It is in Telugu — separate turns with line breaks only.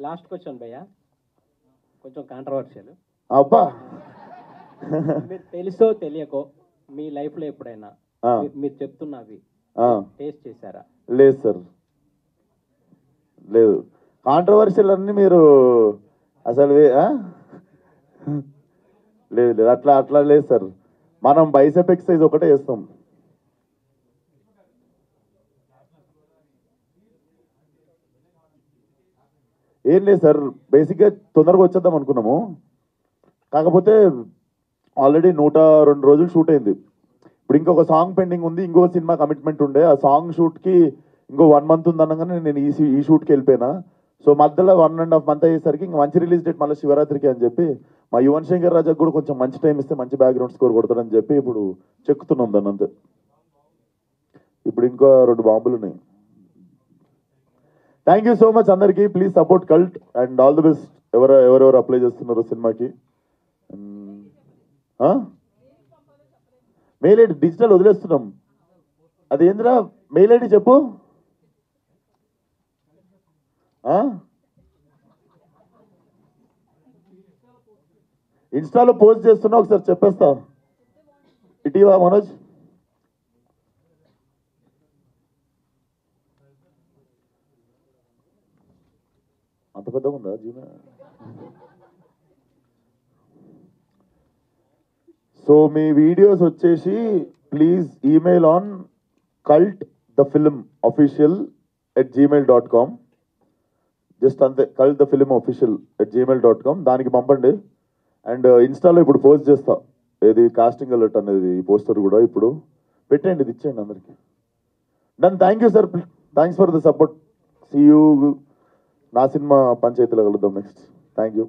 లాస్ట్ క్వశ్చన్ భయ్య, కొంచెం కాంట్రవర్షియల్.
అబ్బా
మీరు తెలుసో తెలియకో మీ లైఫ్లో ఎప్పుడైనా మీరు చెప్తున్నవి టేస్ట్ చేశారా?
లేదు సార్, లేదు. కాంట్రవర్షియల్ అన్ని మీరు అసలు లేదు లేదు, అట్లా అట్లా లేదు సార్. మనం బైసెప్ ఎక్సర్సైజ్ ఒకటే చేస్తాం. ఏం లేదు సార్, బేసిక్గా తొందరగా వచ్చేద్దాం అనుకున్నాము. కాకపోతే ఆల్రెడీ 102 రోజులు షూట్ అయింది. ఇప్పుడు ఇంకొక సాంగ్ పెండింగ్ ఉంది, ఇంకో సినిమా కమిట్మెంట్ ఉండే. ఆ సాంగ్ షూట్కి ఇంకో 1 మంత్ ఉందనగానే నేను ఈ షూట్కి వెళ్ళిపోయినా. సో మధ్యలో 1.5 మంత్ అయ్యేసరికి ఇంకా మంచి రిలీజ్ డేట్ మళ్ళీ శివరాత్రికి అని చెప్పి మా యువన్ శంకర్ రాజాకు కూడా కొంచెం మంచి టైం ఇస్తే మంచి బ్యాక్గ్రౌండ్ స్కోర్ కొడతాడని చెప్పి ఇప్పుడు చెక్కుతున్నాం దాన్ని అంతే. ఇప్పుడు ఇంకో 2 బాంబులు ఉన్నాయి. థ్యాంక్ యూ సో మచ్ అందరికీ. Please support cult and all the best. ఎవరెవరు అప్లై చేస్తున్నారు సినిమాకి. మెయిల్ ఐడి డిజిటల్ వదిలేస్తున్నాం. అది ఏందిరా మెయిల్ ఐడి చెప్పు. ఇన్స్టాలో పోస్ట్ చేస్తున్నా, ఒకసారి చెప్పేస్తా. ఇటీవల మనోజ్ అంత పెద్దగా ఉందా జీమెయిల్? సో మీ వీడియోస్ వచ్చేసి please email on cultthefilmofficial@gmail.com. Just అంతే, cultthefilmofficial@gmail.com దానికి పంపండి. అండ్ ఇన్స్టాలో ఇప్పుడు పోస్ట్ చేస్తా, ఏది కాస్టింగ్ అలర్ట్ అనేది, ఈ పోస్టర్ కూడా ఇప్పుడు పెట్టండి, ఇది ఇచ్చేయండి అందరికి. Done. Thank you sir, thanks for the support. See you. నా సినిమా పంచాయతీలో కలుద్దాం నెక్స్ట్. Thank you.